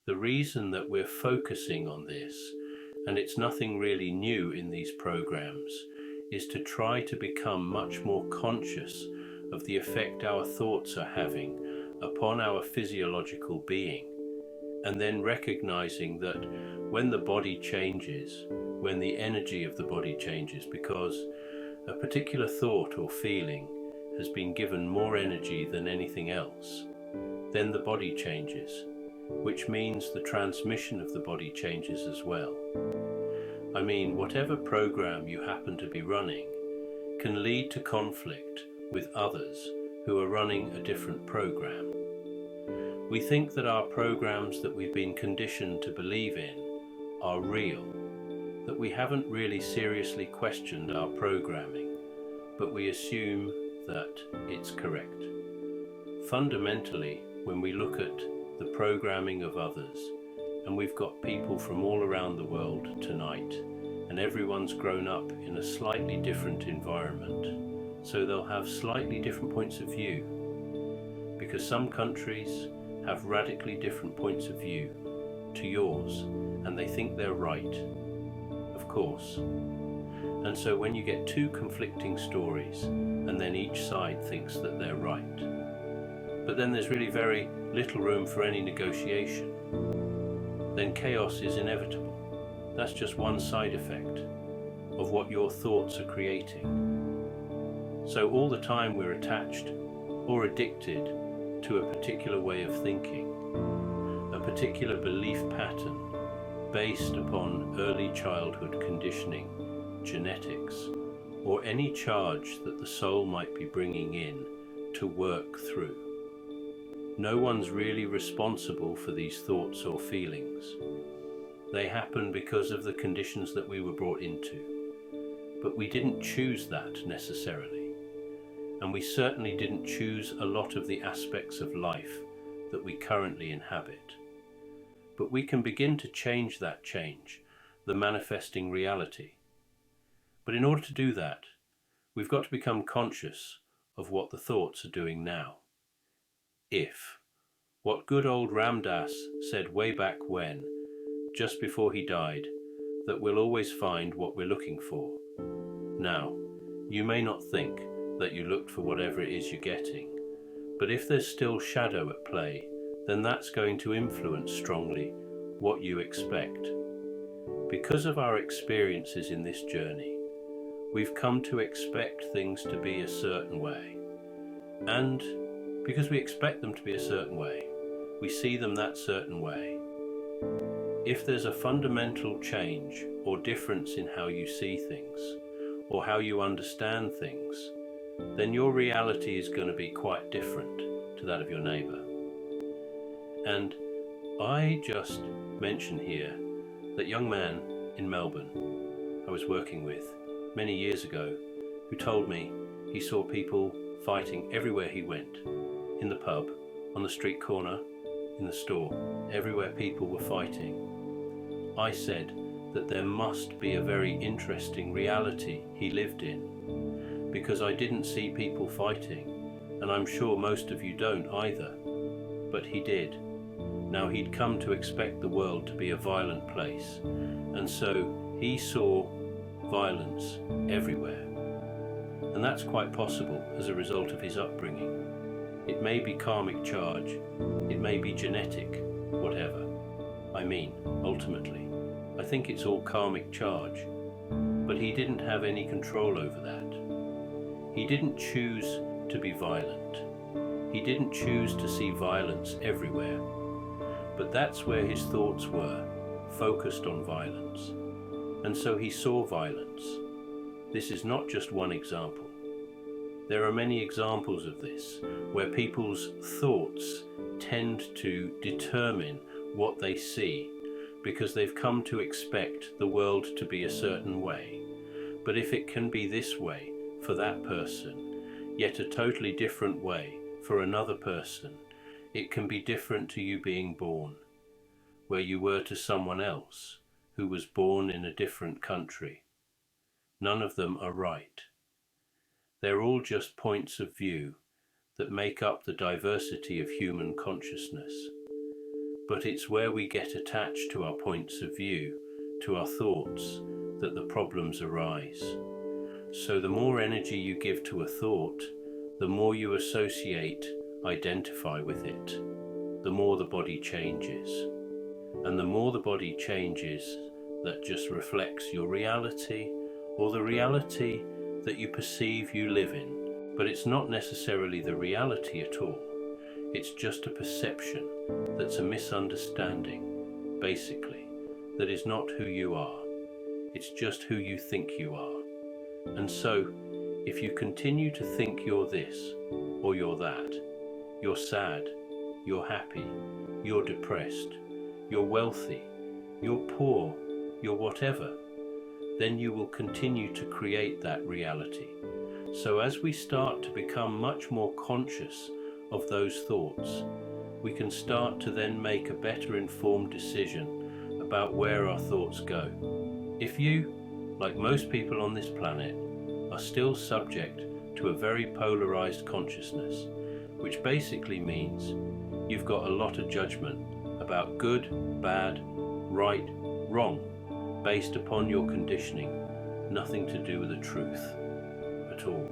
The reason that we're focusing on this, and it's nothing really new in these programs, is to try to become much more conscious of the effect our thoughts are having upon our physiological being, and then recognizing that when the body changes, when the energy of the body changes, because a particular thought or feeling has been given more energy than anything else, then the body changes, which means the transmission of the body changes as well. I mean, whatever program you happen to be running can lead to conflict with others who are running a different program. We think that our programs that we've been conditioned to believe in are real, that we haven't really seriously questioned our programming, but we assume that it's correct. Fundamentally, when we look at the programming of others, and we've got people from all around the world tonight, and everyone's grown up in a slightly different environment, so they'll have slightly different points of view, because some countries have radically different points of view to yours, and they think they're right, of course. And so when you get two conflicting stories, and then each side thinks that they're right, but then there's really very little room for any negotiation, then chaos is inevitable. That's just one side effect of what your thoughts are creating. So all the time we're attached or addicted to a particular way of thinking, a particular belief pattern based upon early childhood conditioning, genetics, or any charge that the soul might be bringing in to work through. No one's really responsible for these thoughts or feelings. They happen because of the conditions that we were brought into. But we didn't choose that necessarily. And we certainly didn't choose a lot of the aspects of life that we currently inhabit. But we can begin to change that change, the manifesting reality. But in order to do that, we've got to become conscious of what the thoughts are doing now. If what good old Ram Dass said way back when, just before he died, that we'll always find what we're looking for. Now, you may not think that you looked for whatever it is you're getting, but if there's still shadow at play, then that's going to influence strongly what you expect. Because of our experiences in this journey, we've come to expect things to be a certain way. And because we expect them to be a certain way, we see them that certain way. If there's a fundamental change or difference in how you see things, or how you understand things, then your reality is going to be quite different to that of your neighbour. And I just mention here that young man in Melbourne I was working with many years ago, who told me he saw people fighting everywhere he went, in the pub, on the street corner, in the store, everywhere people were fighting. I said that there must be a very interesting reality he lived in, because I didn't see people fighting, and I'm sure most of you don't either, but he did. Now he'd come to expect the world to be a violent place, and so he saw violence everywhere. And that's quite possible as a result of his upbringing. It may be karmic charge, it may be genetic, whatever. I mean, ultimately, I think it's all karmic charge, but he didn't have any control over that. He didn't choose to be violent. He didn't choose to see violence everywhere, but that's where his thoughts were, focused on violence. And so he saw violence. This is not just one example. There are many examples of this, where people's thoughts tend to determine what they see, because they've come to expect the world to be a certain way. But if it can be this way for that person, yet a totally different way for another person, it can be different to you being born, where you were to someone else who was born in a different country. None of them are right. They're all just points of view that make up the diversity of human consciousness. but it's where we get attached to our points of view, to our thoughts, that the problems arise. So the more energy you give to a thought, the more you associate, identify with it, the more the body changes. And the more the body changes, that just reflects your reality, or the reality that you perceive you live in. But it's not necessarily the reality at all. It's just a perception that's a misunderstanding, basically, that is not who you are. It's just who you think you are. And so, if you continue to think you're this or you're that, you're sad, you're happy, you're depressed, you're wealthy, you're poor, you're whatever, then you will continue to create that reality. So as we start to become much more conscious of those thoughts, we can start to then make a better informed decision about where our thoughts go. If you, like most people on this planet, are still subject to a very polarized consciousness, which basically means you've got a lot of judgment about good, bad, right, wrong, based upon your conditioning, nothing to do with the truth at all.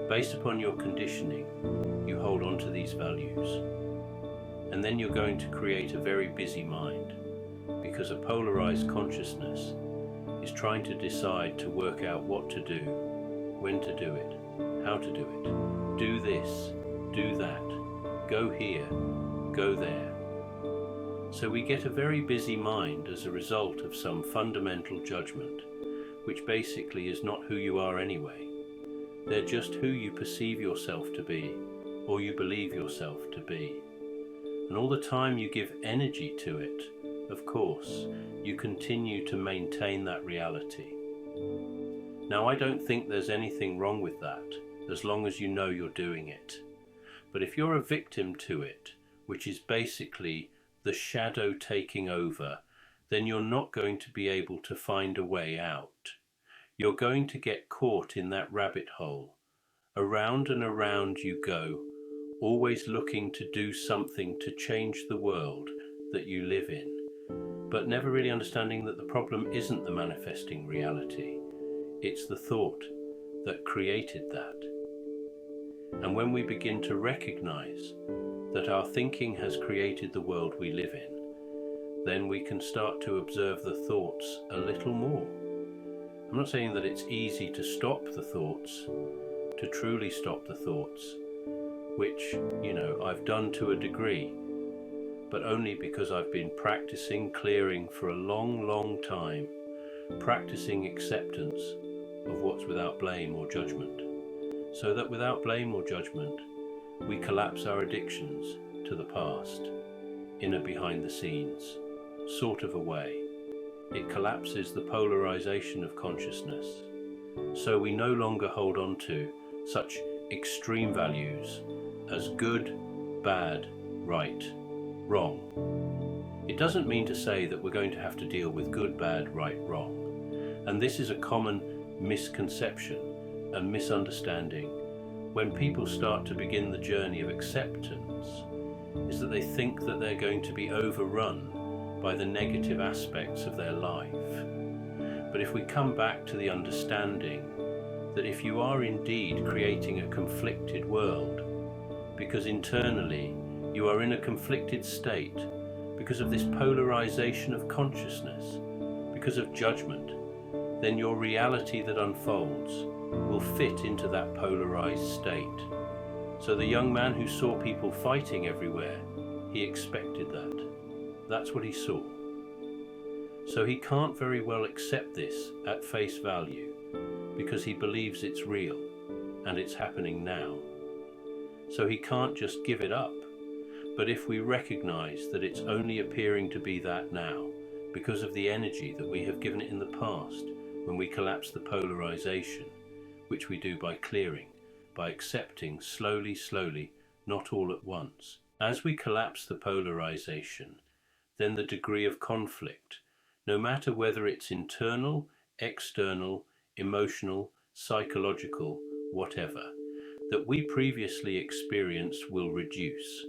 Based upon your conditioning, you hold on to these values, and then you're going to create a very busy mind, because a polarized consciousness is trying to decide to work out what to do, when to do it, how to do it, do this, do that, go here, go there. So we get a very busy mind as a result of some fundamental judgment, which basically is not who you are anyway. They're just who you perceive yourself to be, or you believe yourself to be. And all the time you give energy to it, of course, you continue to maintain that reality. Now, I don't think there's anything wrong with that, as long as you know you're doing it. But if you're a victim to it, which is basically the shadow taking over, then you're not going to be able to find a way out. You're going to get caught in that rabbit hole. Around and around you go, always looking to do something to change the world that you live in, but never really understanding that the problem isn't the manifesting reality. It's the thought that created that. And when we begin to recognize that our thinking has created the world we live in, then we can start to observe the thoughts a little more. I'm not saying that it's easy to stop the thoughts, to truly stop the thoughts, which, I've done to a degree, but only because I've been practicing clearing for a long, long time, practicing acceptance of what's without blame or judgment, so that without blame or judgment, we collapse our addictions to the past, in a behind the scenes sort of a way. It collapses the polarization of consciousness, so we no longer hold on to such extreme values as good, bad, right, wrong. It doesn't mean to say that we're going to have to deal with good, bad, right, wrong. And this is a common misconception and misunderstanding when people start to begin the journey of acceptance, is that they think that they're going to be overrun by the negative aspects of their life. But if we come back to the understanding that if you are indeed creating a conflicted world, because internally you are in a conflicted state because of this polarization of consciousness, because of judgment, then your reality that unfolds will fit into that polarized state. So the young man who saw people fighting everywhere, he expected that. That's what he saw. So he can't very well accept this at face value because he believes it's real and it's happening now. So he can't just give it up. But if we recognize that it's only appearing to be that now because of the energy that we have given it in the past when we collapse the polarization, which we do by clearing, by accepting slowly, not all at once. As we collapse the polarization, then the degree of conflict, no matter whether it's internal, external, emotional, psychological, whatever, that we previously experienced will reduce,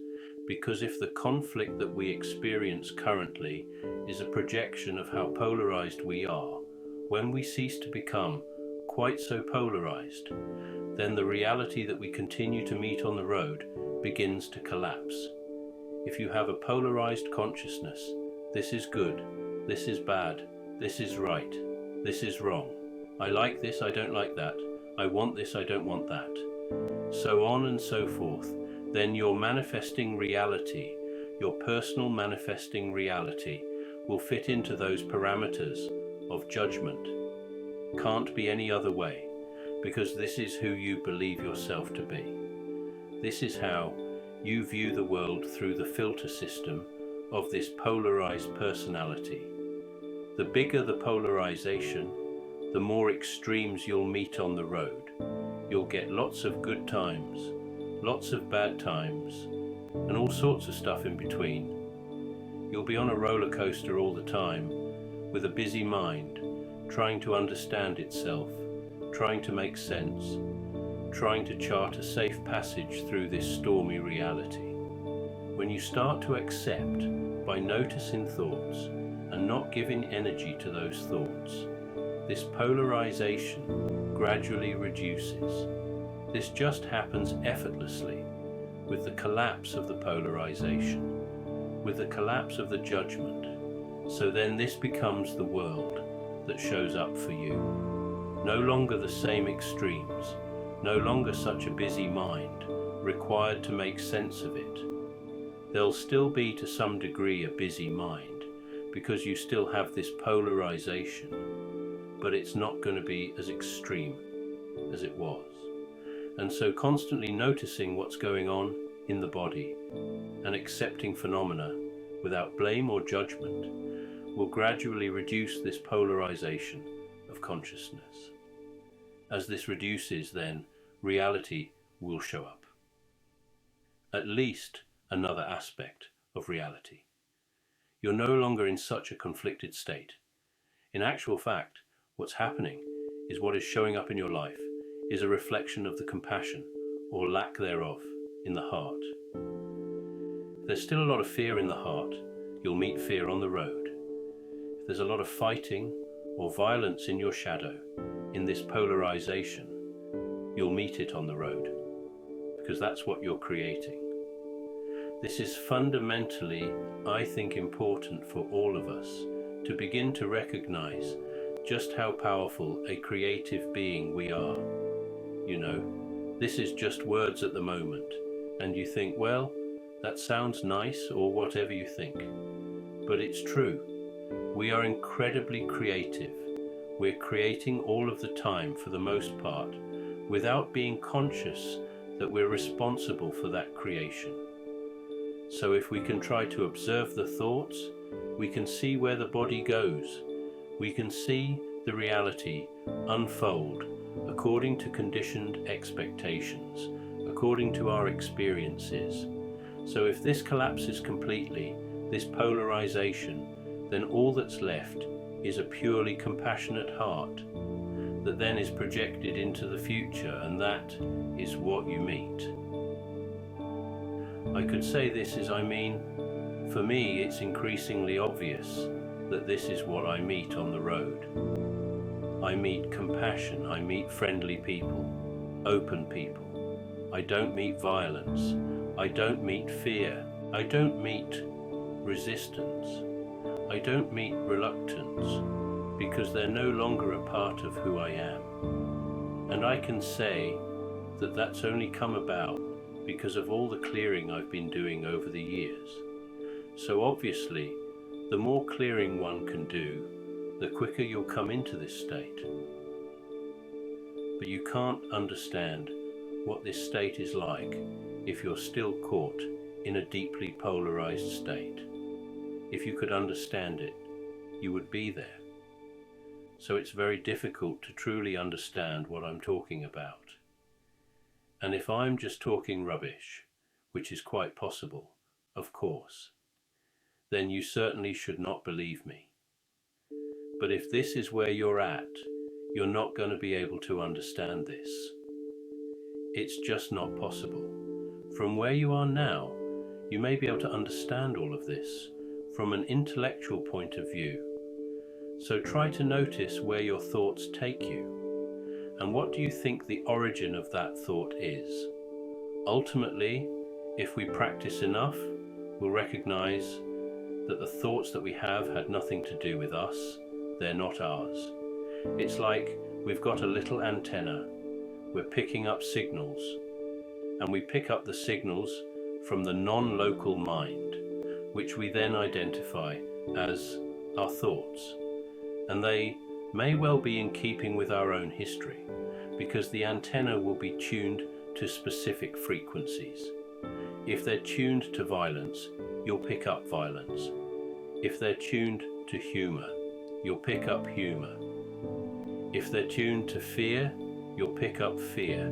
Because if the conflict that we experience currently is a projection of how polarized we are, when we cease to become quite so polarized, then the reality that we continue to meet on the road begins to collapse. If you have a polarized consciousness, this is good, this is bad, this is right, this is wrong, I like this, I don't like that, I want this, I don't want that, so on and so forth, then your manifesting reality, your personal manifesting reality, will fit into those parameters of judgment. Can't be any other way, because this is who you believe yourself to be. This is how you view the world through the filter system of this polarized personality. The bigger the polarization, the more extremes you'll meet on the road. You'll get lots of good times, lots of bad times, and all sorts of stuff in between. You'll be on a roller coaster all the time, with a busy mind, trying to understand itself, trying to make sense, trying to chart a safe passage through this stormy reality. When you start to accept by noticing thoughts and not giving energy to those thoughts, this polarization gradually reduces. This just happens effortlessly with the collapse of the polarization, with the collapse of the judgment. So then this becomes the world that shows up for you. No longer the same extremes, no longer such a busy mind required to make sense of it. There'll still be to some degree a busy mind because you still have this polarization, but it's not going to be as extreme as it was. And so constantly noticing what's going on in the body and accepting phenomena without blame or judgment will gradually reduce this polarization of consciousness. As this reduces, then reality will show up. At least another aspect of reality. You're no longer in such a conflicted state. In actual fact, what's happening is what is showing up in your life is a reflection of the compassion, or lack thereof, in the heart. If there's still a lot of fear in the heart, you'll meet fear on the road. If there's a lot of fighting or violence in your shadow, in this polarization, you'll meet it on the road, because that's what you're creating. This is fundamentally, I think, important for all of us to begin to recognize just how powerful a creative being we are. You know, this is just words at the moment, and you think, well, that sounds nice, or whatever you think. But it's true. We are incredibly creative. We're creating all of the time, for the most part, without being conscious that we're responsible for that creation. So if we can try to observe the thoughts, we can see where the body goes. We can see the reality unfold according to conditioned expectations, according to our experiences. So if this collapses completely, this polarization, then all that's left is a purely compassionate heart that then is projected into the future, and that is what you meet. I could say this as I mean, for me it's increasingly obvious that this is what I meet on the road. I meet compassion, I meet friendly people, open people. I don't meet violence, I don't meet fear, I don't meet resistance, I don't meet reluctance, because they're no longer a part of who I am. And I can say that that's only come about because of all the clearing I've been doing over the years. So obviously, the more clearing one can do, the quicker you'll come into this state. But you can't understand what this state is like if you're still caught in a deeply polarized state. If you could understand it, you would be there. So it's very difficult to truly understand what I'm talking about. And if I'm just talking rubbish, which is quite possible, of course, then you certainly should not believe me. But if this is where you're at, you're not going to be able to understand this. It's just not possible. From where you are now, you may be able to understand all of this from an intellectual point of view. So try to notice where your thoughts take you, and what do you think the origin of that thought is? Ultimately, if we practice enough, we'll recognize that the thoughts that we have had nothing to do with us. They're not ours. It's like we've got a little antenna. We're picking up signals, and we pick up the signals from the non-local mind, which we then identify as our thoughts. And they may well be in keeping with our own history, because the antenna will be tuned to specific frequencies. If they're tuned to violence, you'll pick up violence. If they're tuned to humor, you'll pick up humor. If they're tuned to fear, you'll pick up fear.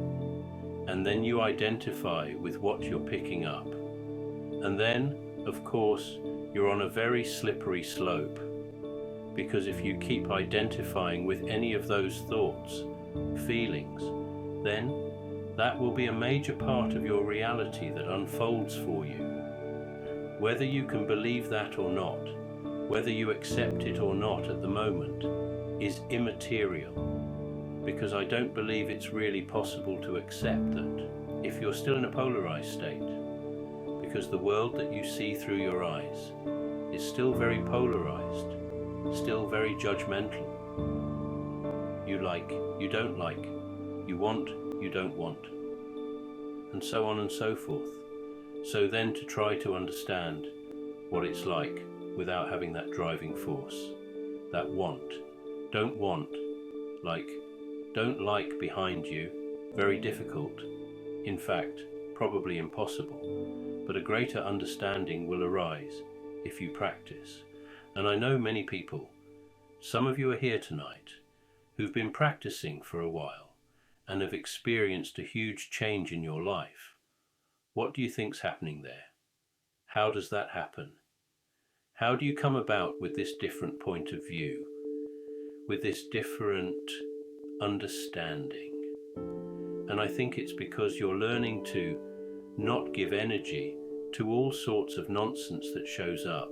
And then you identify with what you're picking up. And then, of course, you're on a very slippery slope, because if you keep identifying with any of those thoughts, feelings, then that will be a major part of your reality that unfolds for you. Whether you can believe that or not, whether you accept it or not at the moment, is immaterial, because I don't believe it's really possible to accept that if you're still in a polarized state, because the world that you see through your eyes is still very polarized, still very judgmental. You like, you don't like, you want, you don't want, and so on and so forth. So then to try to understand what it's like without having that driving force, that want, don't want, like, don't like behind you, very difficult, in fact, probably impossible, but a greater understanding will arise if you practice. And I know many people, some of you are here tonight, who've been practicing for a while and have experienced a huge change in your life. What do you think's happening there? How does that happen? How do you come about with this different point of view, with this different understanding? And I think it's because you're learning to not give energy to all sorts of nonsense that shows up.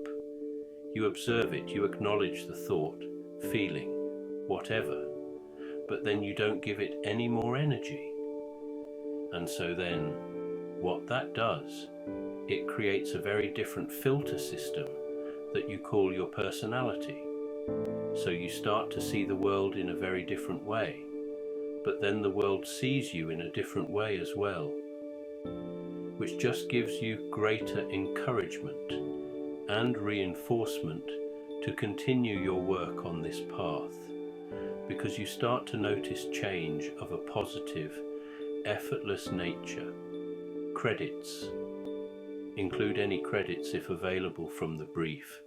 You observe it, you acknowledge the thought, feeling, whatever, but then you don't give it any more energy. And so then, what that does, it creates a very different filter system that you call your personality. So you start to see the world in a very different way, but then the world sees you in a different way as well, which just gives you greater encouragement and reinforcement to continue your work on this path, because you start to notice change of a positive, effortless nature. Credits. Include any credits if available from the brief.